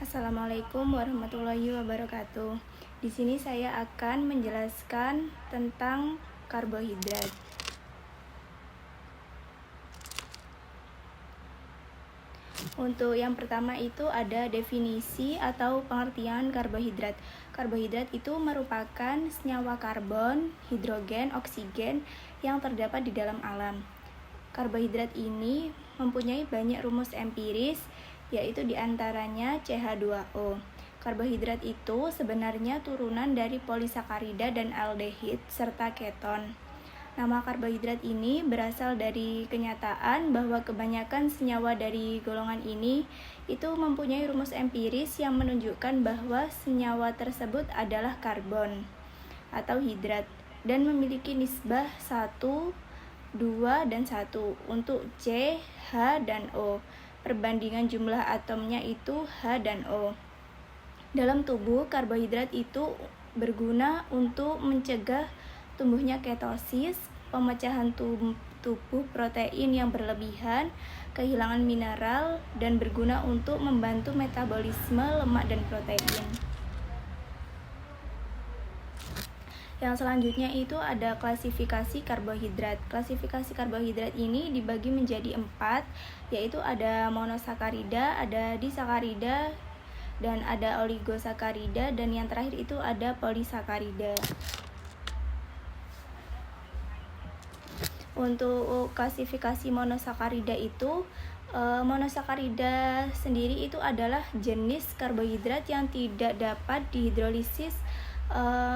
Assalamualaikum warahmatullahi wabarakatuh. Di sini saya akan menjelaskan tentang karbohidrat. Untuk yang pertama itu ada definisi atau pengertian karbohidrat. Karbohidrat itu merupakan senyawa karbon, hidrogen, oksigen yang terdapat di dalam alam. Karbohidrat ini mempunyai banyak rumus empiris, yaitu diantaranya CH2O. Karbohidrat itu sebenarnya turunan dari polisakarida dan aldehid serta keton. Nama karbohidrat ini berasal dari kenyataan bahwa kebanyakan senyawa dari golongan ini itu mempunyai rumus empiris yang menunjukkan bahwa senyawa tersebut adalah karbon atau hidrat dan memiliki nisbah 1, 2, dan 1 untuk C, H, dan O. Perbandingan jumlah atomnya itu H dan O. Dalam tubuh, karbohidrat itu berguna untuk mencegah tumbuhnya ketosis, pemecahan tubuh protein yang berlebihan, kehilangan mineral, dan berguna untuk membantu metabolisme lemak dan protein. Yang selanjutnya itu ada klasifikasi karbohidrat. Klasifikasi karbohidrat ini dibagi menjadi 4, yaitu ada monosakarida, ada disakarida, dan ada oligosakarida, dan yang terakhir itu ada polisakarida. Untuk klasifikasi monosakarida itu, monosakarida sendiri itu adalah jenis karbohidrat yang tidak dapat dihidrolisis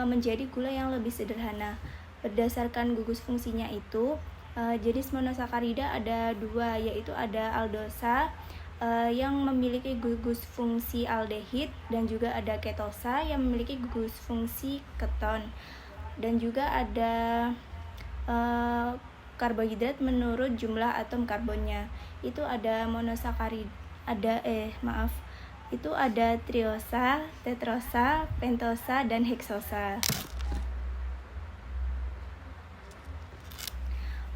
menjadi gula yang lebih sederhana. Berdasarkan gugus fungsinya itu, jenis monosakarida ada 2, yaitu ada aldosa yang memiliki gugus fungsi aldehid, dan juga ada ketosa yang memiliki gugus fungsi keton, dan juga ada karbohidrat menurut jumlah atom karbonnya. Itu ada monosakarida, itu ada triosa, tetrosa, pentosa, dan heksosa.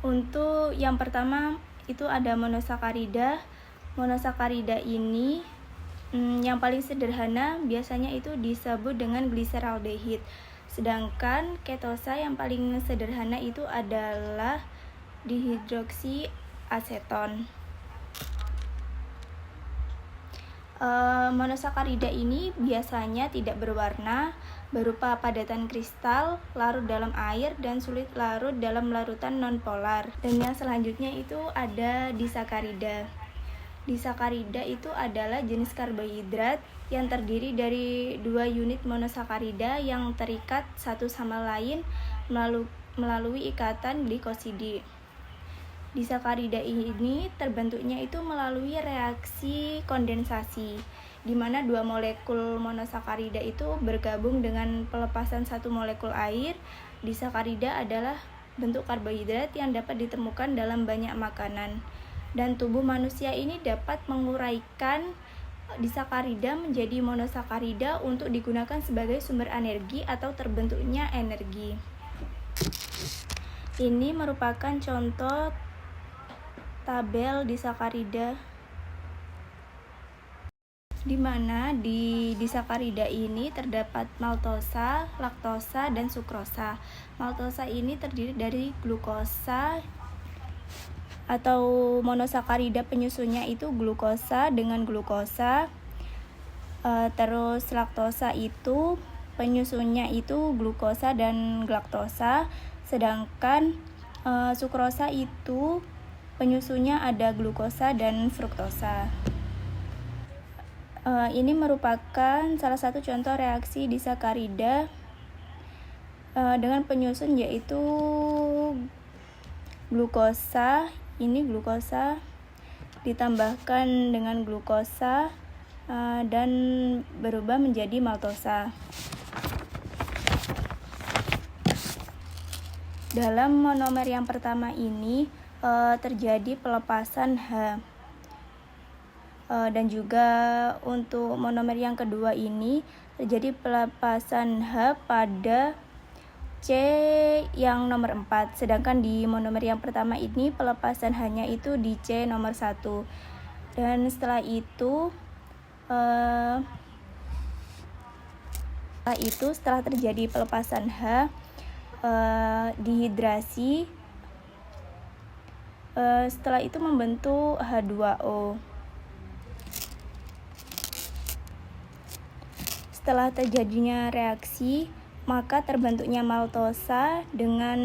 Untuk yang pertama itu ada monosakarida. Monosakarida ini yang paling sederhana biasanya itu disebut dengan gliseraldehid. Sedangkan ketosa yang paling sederhana itu adalah dihidroksiaseton. Monosakarida ini biasanya tidak berwarna, berupa padatan kristal, larut dalam air, dan sulit larut dalam larutan nonpolar. Dan yang selanjutnya itu ada disakarida. Disakarida itu adalah jenis karbohidrat yang terdiri dari 2 unit monosakarida yang terikat satu sama lain melalui ikatan glikosida. Disakarida ini terbentuknya itu melalui reaksi kondensasi, di mana 2 molekul monosakarida itu bergabung dengan pelepasan 1 molekul air. Disakarida adalah bentuk karbohidrat yang dapat ditemukan dalam banyak makanan, dan tubuh manusia ini dapat menguraikan disakarida menjadi monosakarida untuk digunakan sebagai sumber energi atau terbentuknya energi. Ini merupakan contoh tabel disakarida, di mana di disakarida ini terdapat maltosa, laktosa, dan sukrosa. Maltosa ini terdiri dari glukosa atau monosakarida penyusunnya itu glukosa dengan glukosa. Terus laktosa itu penyusunnya itu glukosa dan galaktosa. Sedangkan sukrosa itu penyusunnya ada glukosa dan fruktosa. Ini merupakan salah satu contoh reaksi disakarida dengan penyusun yaitu glukosa. Ini glukosa ditambahkan dengan glukosa dan berubah menjadi maltosa. Dalam monomer yang pertama ini terjadi pelepasan H, dan juga untuk monomer yang kedua ini terjadi pelepasan H pada C yang nomor 4. Sedangkan di monomer yang pertama ini pelepasan H-nya itu di C nomor 1. Dan setelah itu Setelah terjadi pelepasan H, dihidrasi, setelah itu membentuk H2O. Setelah terjadinya reaksi, maka terbentuknya maltosa dengan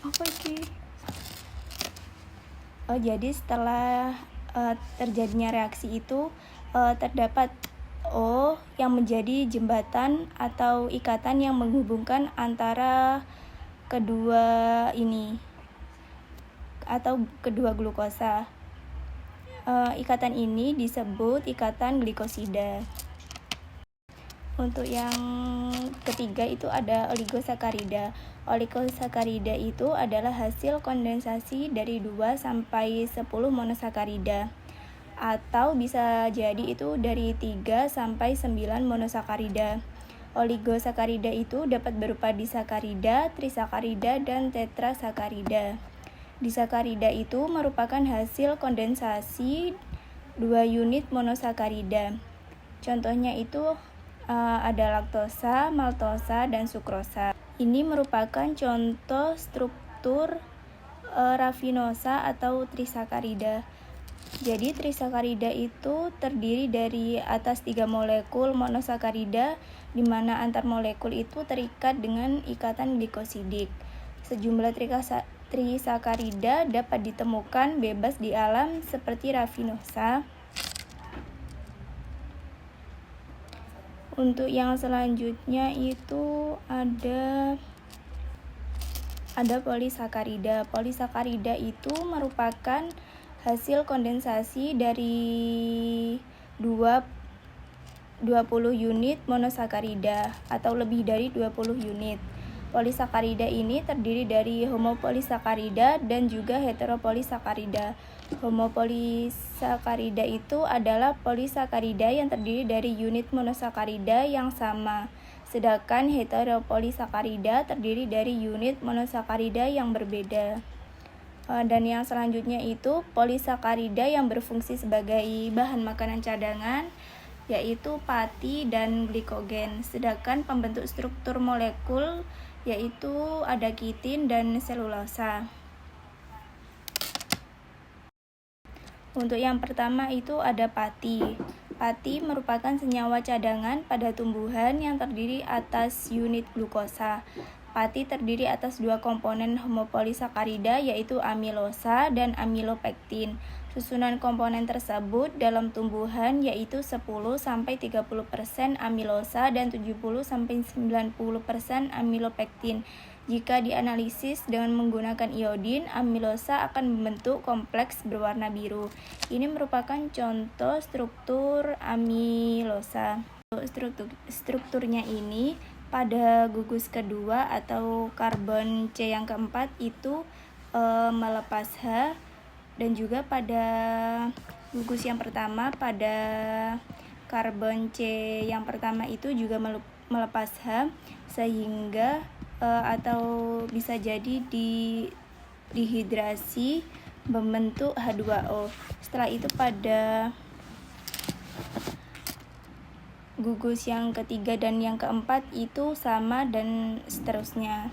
apa ini? Jadi setelah terjadinya reaksi itu terdapat O yang menjadi jembatan atau ikatan yang menghubungkan antara kedua ini atau kedua glukosa. Ikatan ini disebut ikatan glikosida. Untuk yang ketiga itu ada oligosakarida. Oligosakarida itu adalah hasil kondensasi dari 2 sampai 10 monosakarida. Atau bisa jadi itu dari 3 sampai 9 monosakarida. Oligosakarida itu dapat berupa disakarida, trisakarida, dan tetrasakarida. Disakarida itu merupakan hasil kondensasi 2 unit monosakarida. Contohnya itu ada laktosa, maltosa, dan sukrosa. Ini merupakan contoh struktur rafinosa atau trisakarida. Jadi trisakarida itu terdiri dari atas 3 molekul monosakarida, di mana antar molekul itu terikat dengan ikatan glikosidik. Sejumlah trisakarida dapat ditemukan bebas di alam seperti rafinosa. Untuk yang selanjutnya itu ada polisakarida. Polisakarida itu merupakan hasil kondensasi dari 20 unit monosakarida atau lebih dari 20 unit. Polisakarida ini terdiri dari homopolisakarida dan juga heteropolisakarida. Homopolisakarida itu adalah polisakarida yang terdiri dari unit monosakarida yang sama, sedangkan heteropolisakarida terdiri dari unit monosakarida yang berbeda. Dan yang selanjutnya itu polisakarida yang berfungsi sebagai bahan makanan cadangan, yaitu pati dan glikogen. Sedangkan pembentuk struktur molekul yaitu ada kitin dan selulosa. Untuk yang pertama itu ada pati. Pati merupakan senyawa cadangan pada tumbuhan yang terdiri atas unit glukosa. Pati terdiri atas 2 komponen homopolisakarida yaitu amilosa dan amilopektin. Susunan komponen tersebut dalam tumbuhan yaitu 10-30% amilosa dan 70-90% amilopektin. Jika dianalisis dengan menggunakan iodin, amilosa akan membentuk kompleks berwarna biru. Ini merupakan contoh struktur amilosa. Strukturnya ini pada gugus kedua atau karbon C yang keempat itu melepas H, dan juga pada gugus yang pertama pada karbon C yang pertama itu juga melepas H, sehingga atau bisa jadi dihidrasi membentuk H2O. Setelah itu pada gugus yang ketiga dan yang keempat itu sama dan seterusnya.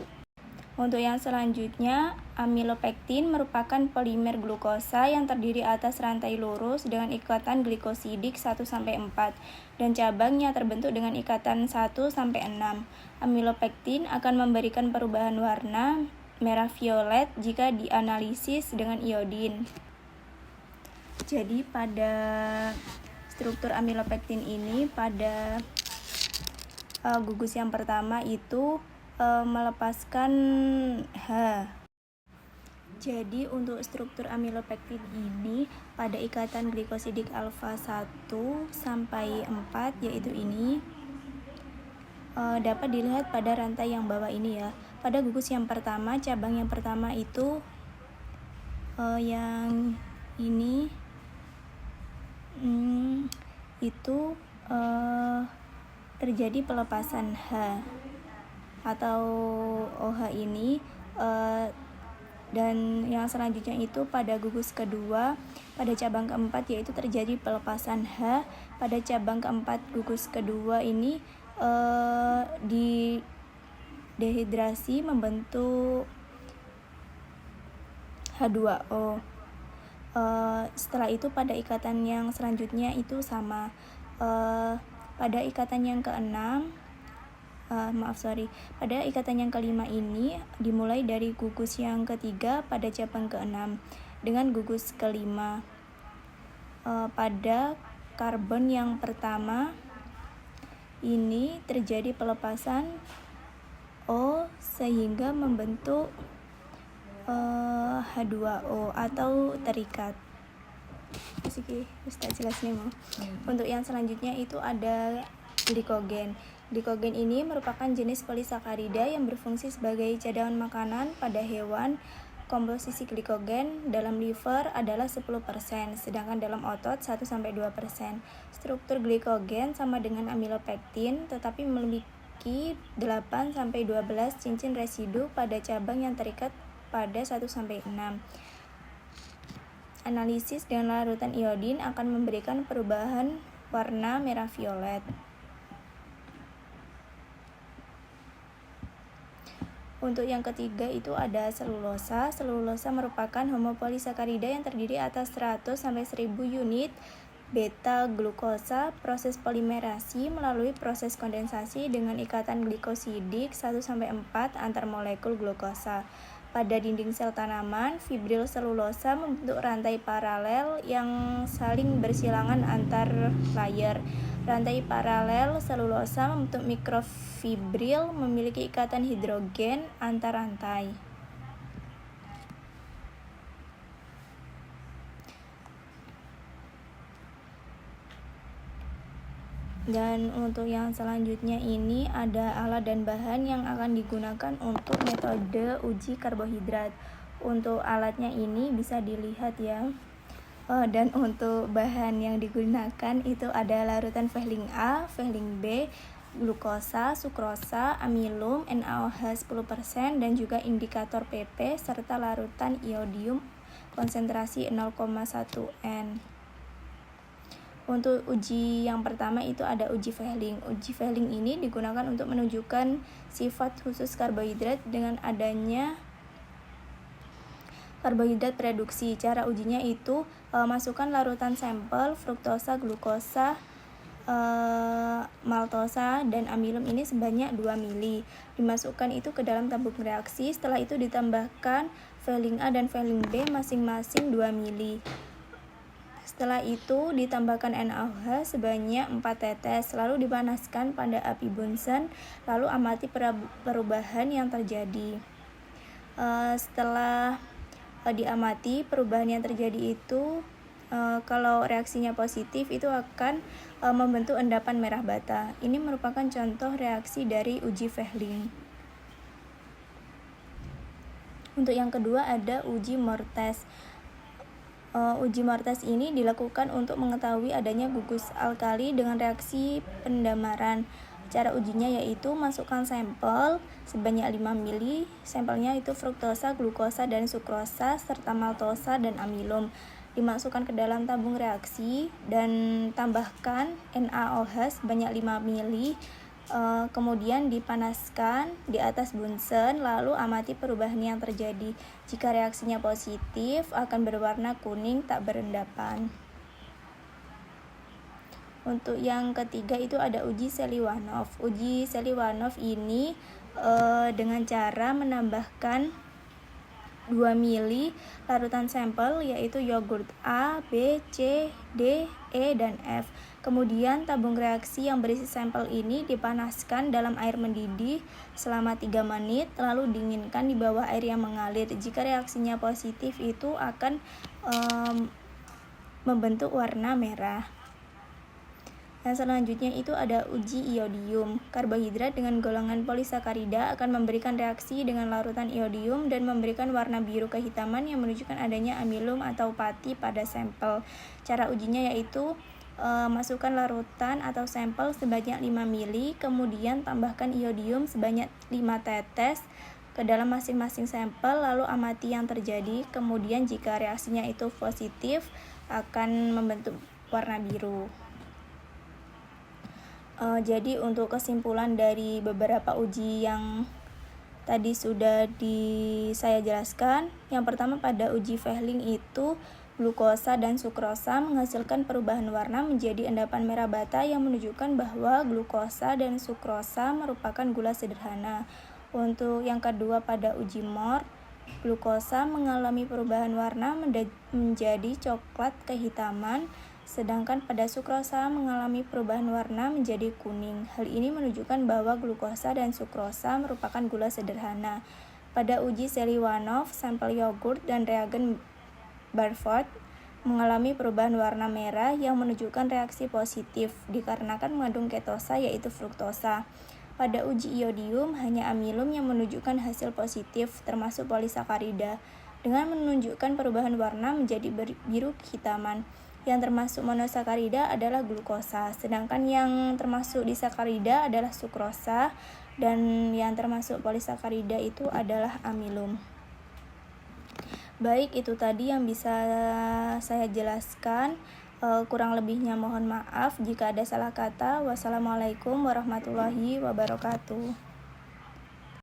Untuk yang selanjutnya, amilopektin merupakan polimer glukosa yang terdiri atas rantai lurus dengan ikatan glikosidik 1-4 dan cabangnya terbentuk dengan ikatan 1-6. Amilopektin akan memberikan perubahan warna merah violet jika dianalisis dengan iodin. Jadi pada struktur amilopektin ini pada gugus yang pertama itu melepaskan H. Jadi untuk struktur amilopektin ini pada ikatan glikosidik alfa 1-4 yaitu ini dapat dilihat pada rantai yang bawah ini ya. Pada gugus yang pertama, cabang yang pertama itu yang ini itu terjadi pelepasan H atau OH ini Dan yang selanjutnya itu pada gugus kedua, pada cabang keempat yaitu terjadi pelepasan H. Pada cabang keempat gugus kedua ini di dehidrasi membentuk H2O. Setelah itu pada ikatan yang selanjutnya itu sama. Pada ikatan yang keenam, pada ikatan yang kelima ini dimulai dari gugus yang ketiga pada cabang keenam dengan gugus kelima. Pada karbon yang pertama ini terjadi pelepasan O sehingga membentuk H2O atau terikat. Ustaz jelasnya mau. Untuk yang selanjutnya itu ada glikogen. Glikogen ini merupakan jenis polisakarida yang berfungsi sebagai cadangan makanan pada hewan. Komposisi glikogen dalam liver adalah 10%, sedangkan dalam otot 1-2%. Struktur glikogen sama dengan amilopektin, tetapi memiliki 8-12 cincin residu pada cabang yang terikat pada 1-6. Analisis dengan larutan iodin akan memberikan perubahan warna merah violet. Untuk yang ketiga itu ada selulosa. Selulosa merupakan homopolisakarida yang terdiri atas 100-1000 unit beta glukosa. Proses polimerasi melalui proses kondensasi dengan ikatan glikosidik 1-4 antar molekul glukosa. Pada dinding sel tanaman, fibril selulosa membentuk rantai paralel yang saling bersilangan antar layer. Rantai paralel selulosa membentuk mikrofibril memiliki ikatan hidrogen antar rantai. Dan untuk yang selanjutnya ini ada alat dan bahan yang akan digunakan untuk metode uji karbohidrat. Untuk alatnya ini bisa dilihat ya. Dan untuk bahan yang digunakan itu ada larutan Fehling A, Fehling B, glukosa, sukrosa, amilum, NaOH 10% dan juga indikator PP serta larutan iodium konsentrasi 0,1 N. Untuk uji yang pertama itu ada uji Fehling. Uji Fehling ini digunakan untuk menunjukkan sifat khusus karbohidrat dengan adanya karbohidrat reduksi. Cara ujinya itu masukkan larutan sampel fruktosa, glukosa, maltosa dan amilum ini sebanyak 2 mili. Dimasukkan itu ke dalam tabung reaksi. Setelah itu ditambahkan Fehling A dan Fehling B masing-masing 2 mili. Setelah itu ditambahkan NaOH sebanyak 4 tetes, lalu dipanaskan pada api Bunsen, lalu amati perubahan yang terjadi. Setelah diamati perubahan yang terjadi itu, kalau reaksinya positif itu akan membentuk endapan merah bata. Ini merupakan contoh reaksi dari uji Fehling. Untuk yang kedua ada uji Mortes. Uji Mortes ini dilakukan untuk mengetahui adanya gugus alkali dengan reaksi pendamaran. Cara ujinya yaitu masukkan sampel sebanyak 5 mili. Sampelnya itu fruktosa, glukosa, dan sukrosa serta maltosa dan amilum. Dimasukkan ke dalam tabung reaksi dan tambahkan NaOH sebanyak 5 mili. Kemudian dipanaskan di atas Bunsen, lalu amati perubahan yang terjadi. Jika reaksinya positif akan berwarna kuning tak berendapan. Untuk yang ketiga itu ada uji Seliwanov. Uji Seliwanov ini dengan cara menambahkan 2 mili larutan sampel yaitu yogurt A, B, C, D, E, dan F. Kemudian tabung reaksi yang berisi sampel ini dipanaskan dalam air mendidih selama 3 menit lalu dinginkan di bawah air yang mengalir. Jika reaksinya positif itu akan membentuk warna merah. Yang selanjutnya itu ada uji iodium. Karbohidrat dengan golongan polisakarida akan memberikan reaksi dengan larutan iodium dan memberikan warna biru kehitaman yang menunjukkan adanya amilum atau pati pada sampel. Cara ujinya yaitu masukkan larutan atau sampel sebanyak 5 mili, kemudian tambahkan iodium sebanyak 5 tetes, ke dalam masing-masing sampel, lalu amati yang terjadi. Kemudian jika reaksinya itu positif, akan membentuk warna biru. Jadi untuk kesimpulan dari beberapa uji yang tadi sudah saya jelaskan, yang pertama pada uji Fehling itu glukosa dan sukrosa menghasilkan perubahan warna menjadi endapan merah bata yang menunjukkan bahwa glukosa dan sukrosa merupakan gula sederhana. Untuk yang kedua pada uji Mohr, glukosa mengalami perubahan warna menjadi coklat kehitaman, sedangkan pada sukrosa mengalami perubahan warna menjadi kuning. Hal ini menunjukkan bahwa glukosa dan sukrosa merupakan gula sederhana. Pada uji Seliwanov, sampel yogurt dan reagen Barford mengalami perubahan warna merah yang menunjukkan reaksi positif dikarenakan mengandung ketosa yaitu fruktosa. Pada uji iodium, hanya amilum yang menunjukkan hasil positif termasuk polisakarida dengan menunjukkan perubahan warna menjadi biru kehitaman. Yang termasuk monosakarida adalah glukosa, sedangkan yang termasuk disakarida adalah sukrosa, dan yang termasuk polisakarida itu adalah amilum. Baik, itu tadi yang bisa saya jelaskan. Kurang lebihnya mohon maaf jika ada salah kata. Wassalamualaikum warahmatullahi wabarakatuh.